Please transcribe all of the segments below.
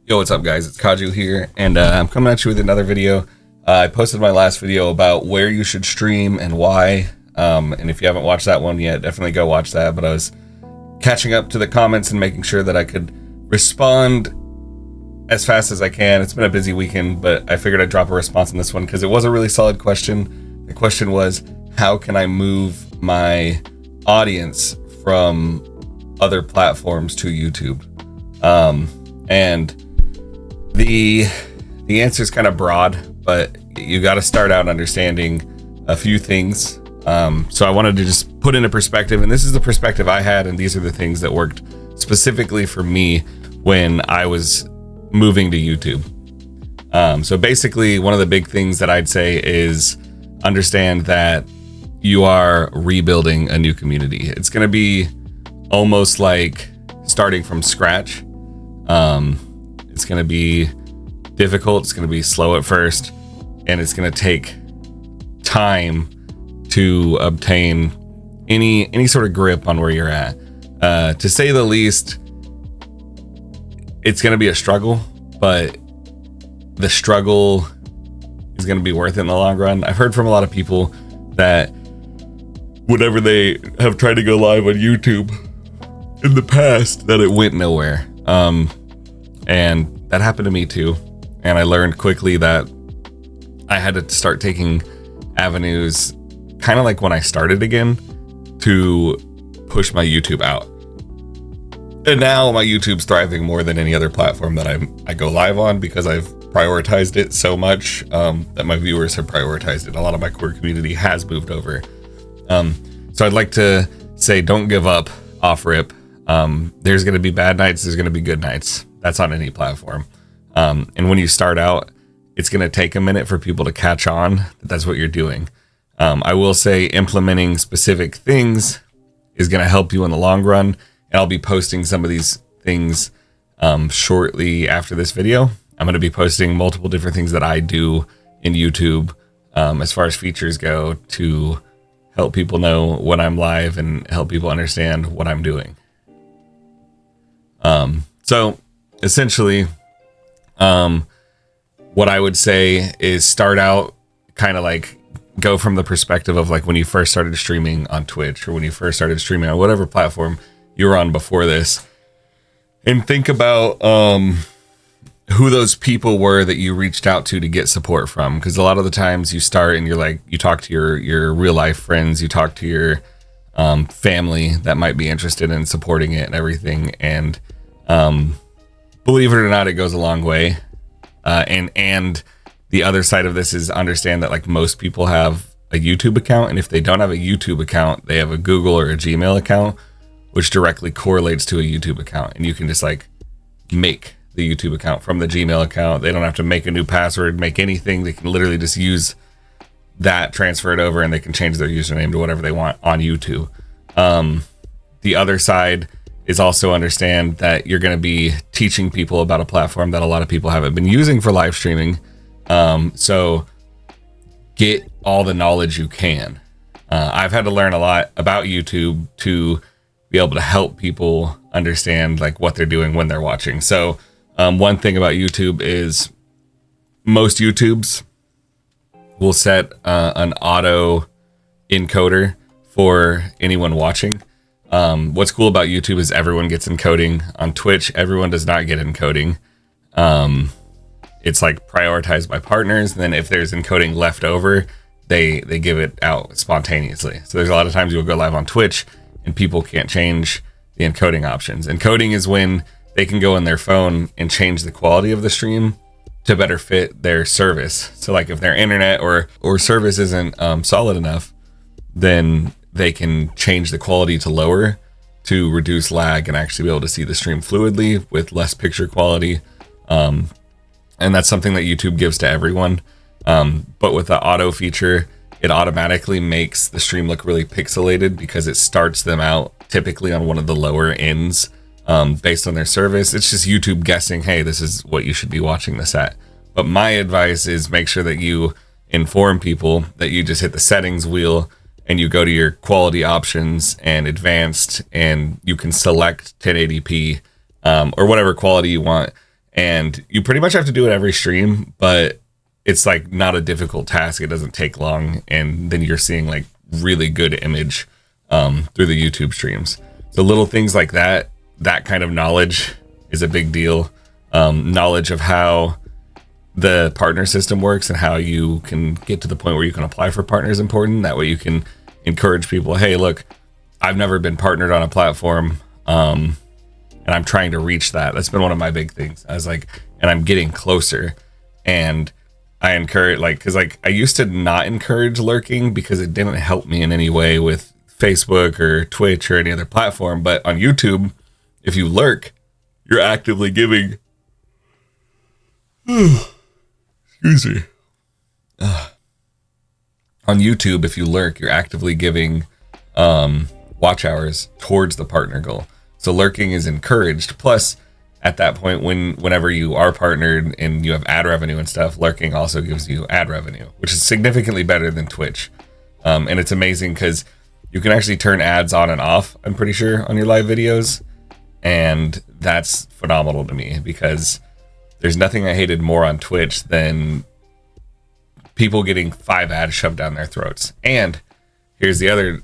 Yo, what's up, guys? It's Kaju here, and I'm coming at you with another video. I posted my last video about where you should stream and why, and if you haven't watched that one yet, definitely go watch that. But I was catching up to the comments and making sure that I could respond as fast as I can. It's been a busy weekend, but I figured I'd drop a response on this one because it was a really solid question. The question was, how can I move my audience from other platforms to YouTube? And the answer is kind of broad, but you got to start out understanding a few things. So I wanted to just put into perspective, and this is the perspective I had, and these are the things that worked specifically for me when I was moving to YouTube. So basically, one of the big things that I'd say is understand that you are rebuilding a new community. It's going to be almost like starting from scratch. It's going to be difficult. It's going to be slow at first, and it's going to take time to obtain any sort of grip on where you're at. To say the least, it's going to be a struggle, but the struggle is going to be worth it in the long run. I've heard from a lot of people that whenever they have tried to go live on YouTube in the past, that it went nowhere. And that happened to me too. And I learned quickly that I had to start taking avenues, kind of like when I started again, to push my YouTube out. And now my YouTube's thriving more than any other platform that I go live on, because I've prioritized it so much that my viewers have prioritized it. A lot of my core community has moved over. So I'd like to say, don't give up off rip. There's going to be bad nights. There's going to be good nights. That's on any platform. And when you start out, it's going to take a minute for people to catch on that that's what you're doing. I will say implementing specific things is going to help you in the long run. And I'll be posting some of these things shortly after this video. I'm going to be posting multiple different things that I do in YouTube as far as features go, to help people know when I'm live and help people understand what I'm doing. So essentially, what I would say is start out kind of like, go from the perspective of like when you first started streaming on Twitch, or when you first started streaming on whatever platform you were on before this, and think about who those people were that you reached out to get support from. Because a lot of the times you start and you're like, you talk to your real life friends, you talk to your family that might be interested in supporting it and everything. And believe it or not, it goes a long way. And the other side of this is understand that like most people have a YouTube account, and if they don't have a YouTube account, they have a Google or a Gmail account, which directly correlates to a YouTube account. And you can just like make the YouTube account from the Gmail account. They don't have to make a new password, make anything. They can literally just use that, transfer it over, and they can change their username to whatever they want on YouTube. The other side is also understand that you're going to be teaching people about a platform that a lot of people haven't been using for live streaming. So get all the knowledge you can. I've had to learn a lot about YouTube to be able to help people understand like what they're doing when they're watching. So one thing about YouTube is most YouTubes will set an auto encoder for anyone watching. What's cool about YouTube is everyone gets encoding. On Twitch, everyone does not get encoding. It's like prioritized by partners. And then if there's encoding left over, they give it out spontaneously. So there's a lot of times you'll go live on Twitch and people can't change the encoding options. Encoding is when they can go in their phone and change the quality of the stream to better fit their service. So like if their internet or service isn't solid enough, then they can change the quality to lower to reduce lag and actually be able to see the stream fluidly with less picture quality. And that's something that YouTube gives to everyone. But with the auto feature, it automatically makes the stream look really pixelated because it starts them out typically on one of the lower ends based on their service. It's just YouTube guessing, hey, this is what you should be watching this at. But my advice is make sure that you inform people that you just hit the settings wheel and you go to your quality options and advanced, and you can select 1080p or whatever quality you want. and you pretty much have to do it every stream, but it's like not a difficult task. It doesn't take long, and then you're seeing like really good image through the YouTube streams. So little things like that kind of knowledge is a big deal. Knowledge of how the partner system works and how you can get to the point where you can apply for partners is important. That way you can encourage people, hey, look, I've never been partnered on a platform, and I'm trying to reach that. That's been one of my big things. I was like, and I'm getting closer. And I encourage, like, because like I used to not encourage lurking because it didn't help me in any way with Facebook or Twitch or any other platform. But on YouTube, if you lurk, you're actively giving. Excuse me. On YouTube, if you lurk, you're actively giving watch hours towards the partner goal. So lurking is encouraged. Plus, at that point, whenever you are partnered and you have ad revenue and stuff, lurking also gives you ad revenue, which is significantly better than Twitch. And it's amazing because you can actually turn ads on and off, I'm pretty sure, on your live videos. And that's phenomenal to me because there's nothing I hated more on Twitch than people getting 5 ads shoved down their throats. And here's the other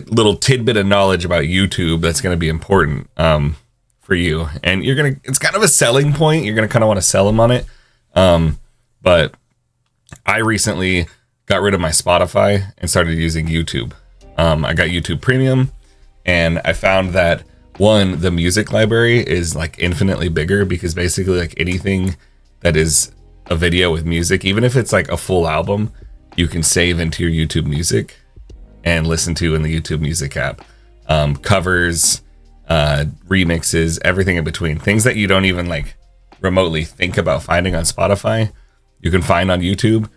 little tidbit of knowledge about YouTube that's going to be important for you. And it's kind of a selling point. You're going to kind of want to sell them on it. But I recently got rid of my Spotify and started using YouTube. I got YouTube Premium, and I found that one, the music library is like infinitely bigger because basically like anything that is a video with music, even if it's like a full album, you can save into your YouTube Music and listen to in the YouTube Music app. Covers, remixes, everything in between. Things that you don't even like remotely think about finding on Spotify, you can find on YouTube,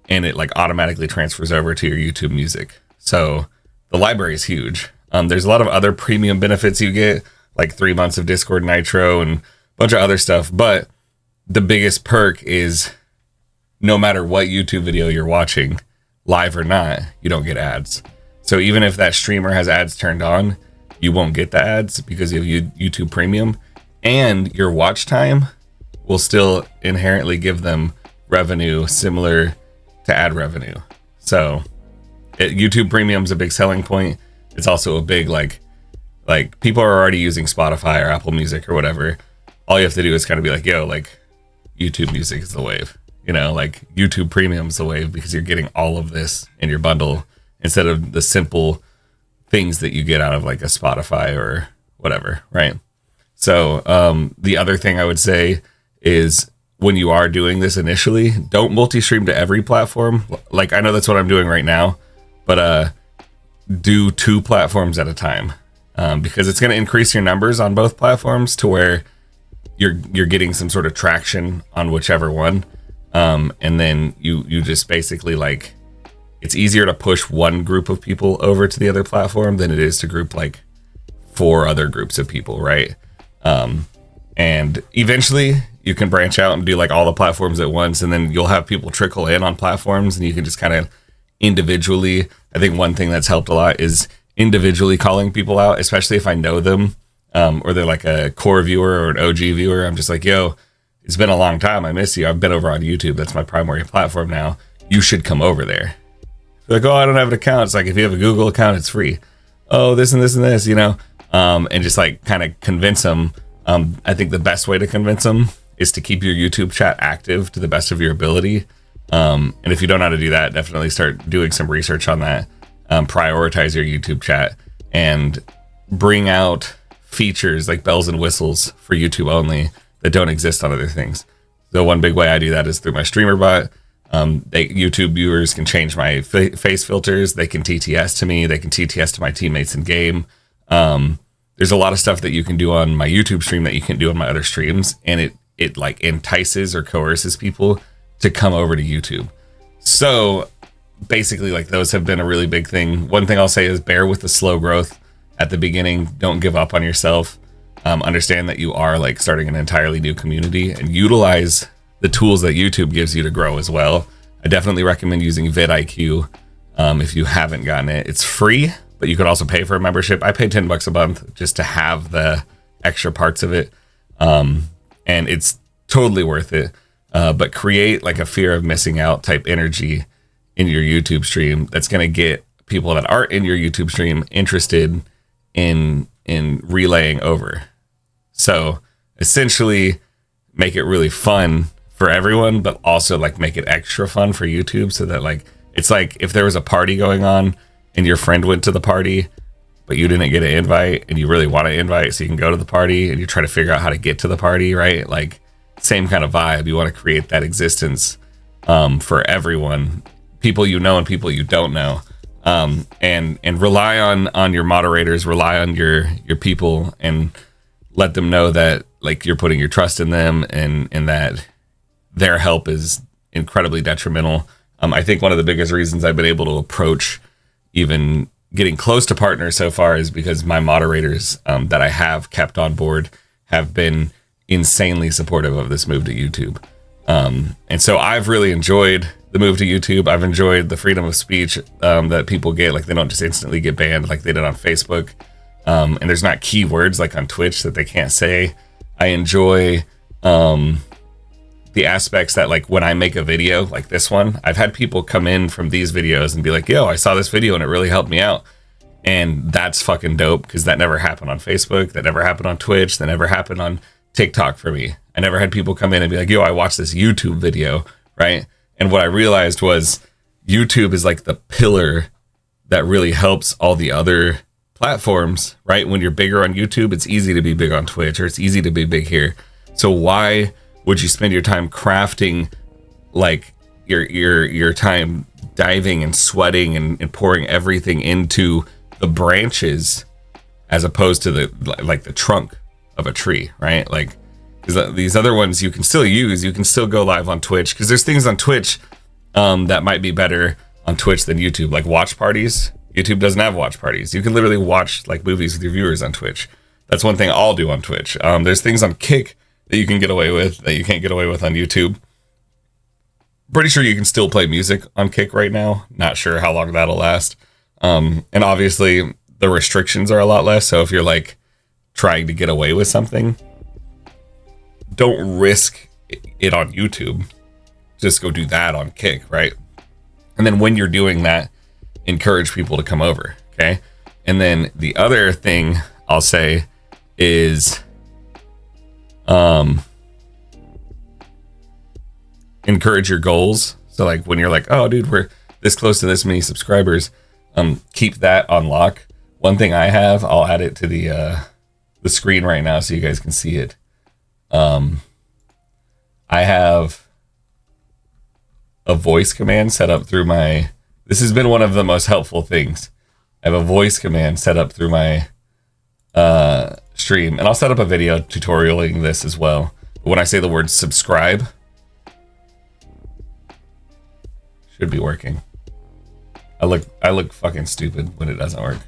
and it like automatically transfers over to your YouTube Music. So the library is huge. There's a lot of other premium benefits you get, like 3 months of Discord Nitro and a bunch of other stuff. But the biggest perk is no matter what YouTube video you're watching, live or not, you don't get ads. So even if that streamer has ads turned on, you won't get the ads because you have YouTube Premium, and your watch time will still inherently give them revenue similar to ad revenue. So YouTube Premium is a big selling point. It's also a big like people are already using Spotify or Apple Music or whatever. All you have to do is kind of be like, yo, like YouTube Music is the wave, like YouTube Premium is the wave because you're getting all of this in your bundle instead of the simple things that you get out of like a Spotify or whatever, right? So the other thing I would say is when you are doing this initially, don't multi-stream to every platform. Like I know that's what I'm doing right now, but do 2 platforms at a time because it's going to increase your numbers on both platforms to where you're getting some sort of traction on whichever one, and then you just basically like it's easier to push one group of people over to the other platform than it is to group like 4 other groups of people, right? And eventually you can branch out and do like all the platforms at once, and then you'll have people trickle in on platforms, and you can just kind of individually. I think one thing that's helped a lot is individually calling people out, especially if I know them, or they're like a core viewer or an OG viewer. I'm just like, yo, it's been a long time. I miss you. I've been over on YouTube. That's my primary platform now. You should come over there. They're like, oh, I don't have an account. It's like, if you have a Google account, it's free. Oh, this and this and this, and just like kind of convince them. I think the best way to convince them is to keep your YouTube chat active to the best of your ability. And if you don't know how to do that, definitely start doing some research on that. Prioritize your YouTube chat and bring out features like bells and whistles for YouTube only that don't exist on other things. So one big way I do that is through my streamer bot. YouTube viewers can change my face filters. They can TTS to me. They can TTS to my teammates in game. There's a lot of stuff that you can do on my YouTube stream that you can't do on my other streams. And it like entices or coerces people to come over to YouTube. So basically like those have been a really big thing. One thing I'll say is bear with the slow growth at the beginning. Don't give up on yourself. Understand that you are like starting an entirely new community, and utilize the tools that YouTube gives you to grow as well. I definitely recommend using vidIQ if you haven't gotten it. It's free, but you could also pay for a membership. I pay $10 a month just to have the extra parts of it. And it's totally worth it. But create like a fear of missing out type energy in your YouTube stream that's going to get people that aren't in your YouTube stream interested in relaying over. So essentially make it really fun for everyone, but also like make it extra fun for YouTube, so that like it's like if there was a party going on and your friend went to the party but you didn't get an invite and you really want to invite so you can go to the party, and you try to figure out how to get to the party, right? Like same kind of vibe. You want to create that existence for everyone, people you know and people you don't know, and rely on your moderators, rely on your people, and let them know that like you're putting your trust in them, and that their help is incredibly detrimental. I think one of the biggest reasons I've been able to approach even getting close to partners so far is because my moderators that I have kept on board have been insanely supportive of this move to YouTube. And so I've really enjoyed the move to YouTube. I've enjoyed the freedom of speech that people get. Like they don't just instantly get banned like they did on Facebook. And there's not keywords like on Twitch that they can't say. I enjoy the aspects that like when I make a video like this one, I've had people come in from these videos and be like, yo, I saw this video and it really helped me out. And that's fucking dope, because that never happened on Facebook. That never happened on Twitch. That never happened on TikTok for me. I never had people come in and be like, yo, I watched this YouTube video, right? And what I realized was YouTube is like the pillar that really helps all the other platforms, right? When you're bigger on YouTube, it's easy to be big on Twitch, or it's easy to be big here. So why would you spend your time crafting like your time diving and sweating and pouring everything into the branches as opposed to the trunk of a tree, right? Like these other ones you can still use. You can still go live on Twitch, because there's things on Twitch that might be better on Twitch than YouTube, like watch parties. YouTube doesn't have watch parties. You can literally watch like movies with your viewers on Twitch. That's one thing I'll do on Twitch. There's things on Kick that you can get away with that you can't get away with on YouTube. Pretty sure you can still play music on Kick right now. Not sure how long that'll last. And obviously the restrictions are a lot less. So if you're like trying to get away with something, don't risk it on YouTube. Just go do that on Kick, right? And then when you're doing that, encourage people to come over, okay? And then the other thing I'll say is encourage your goals. So like when you're like, oh dude, we're this close to this many subscribers, keep that on lock. One thing I have, I'll add it to the screen right now so you guys can see it. I have a voice command set up through my, this has been one of the most helpful things. I have a voice command set up through my stream, and I'll set up a video tutorialing this as well. But when I say the word subscribe, should be working. I look fucking stupid when it doesn't work.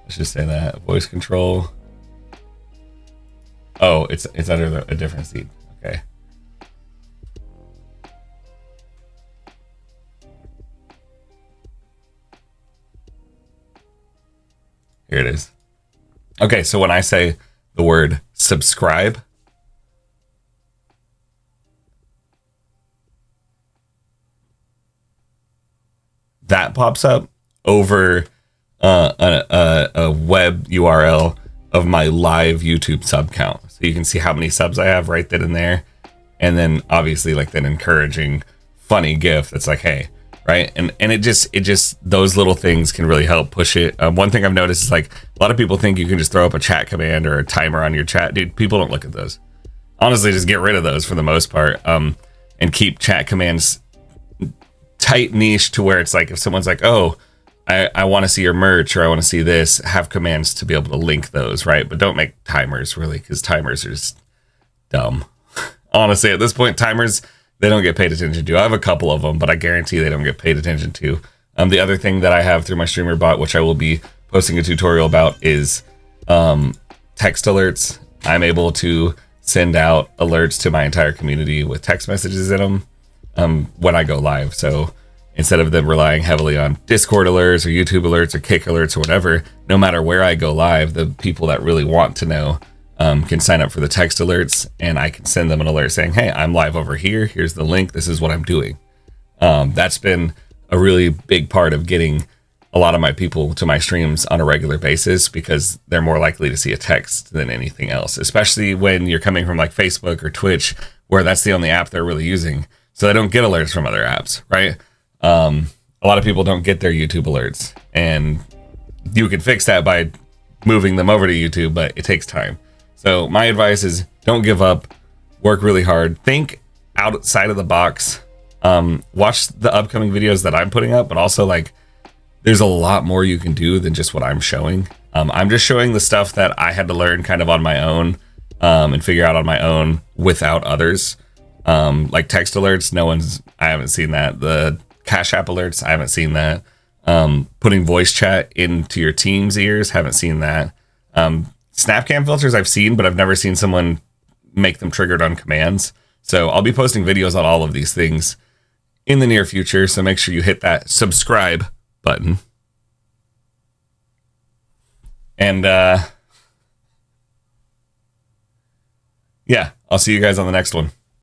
Let's just say that. Voice control. Oh, it's under a different seat. Okay. Here it is. Okay, so when I say the word subscribe, that pops up over a web URL of my live YouTube sub count. So you can see how many subs I have right then and there. And then obviously like that encouraging funny GIF that's like, hey, right? And it just those little things can really help push it. One thing I've noticed is like a lot of people think you can just throw up a chat command or a timer on your chat. Dude, people don't look at those. Honestly, just get rid of those for the most part, and keep chat commands tight niche to where it's like if someone's like, oh, I want to see your merch or I want to see this, have commands to be able to link those, right? But don't make timers really, because timers are just dumb. Honestly, at this point, timers, they don't get paid attention to. I have a couple of them, but I guarantee they don't get paid attention to. The other thing that I have through my streamer bot, which I will be posting a tutorial about, is text alerts. I'm able to send out alerts to my entire community with text messages in them when I go live. So instead of them relying heavily on Discord alerts or YouTube alerts or Kick alerts or whatever, no matter where I go live, the people that really want to know can sign up for the text alerts, and I can send them an alert saying, hey, I'm live over here. Here's the link. This is what I'm doing. That's been a really big part of getting a lot of my people to my streams on a regular basis, because they're more likely to see a text than anything else, especially when you're coming from like Facebook or Twitch, where that's the only app they're really using. So they don't get alerts from other apps, right? A lot of people don't get their YouTube alerts, and you can fix that by moving them over to YouTube, but it takes time. So my advice is don't give up, work really hard, think outside of the box, watch the upcoming videos that I'm putting up, but also like there's a lot more you can do than just what I'm showing. I'm just showing the stuff that I had to learn kind of on my own, and figure out on my own without others. Like text alerts, I haven't seen that. The Cash App alerts, I haven't seen that. Putting voice chat into your team's ears, haven't seen that. Snapcam filters I've seen, but I've never seen someone make them triggered on commands. So I'll be posting videos on all of these things in the near future. So make sure you hit that subscribe button. And yeah, I'll see you guys on the next one.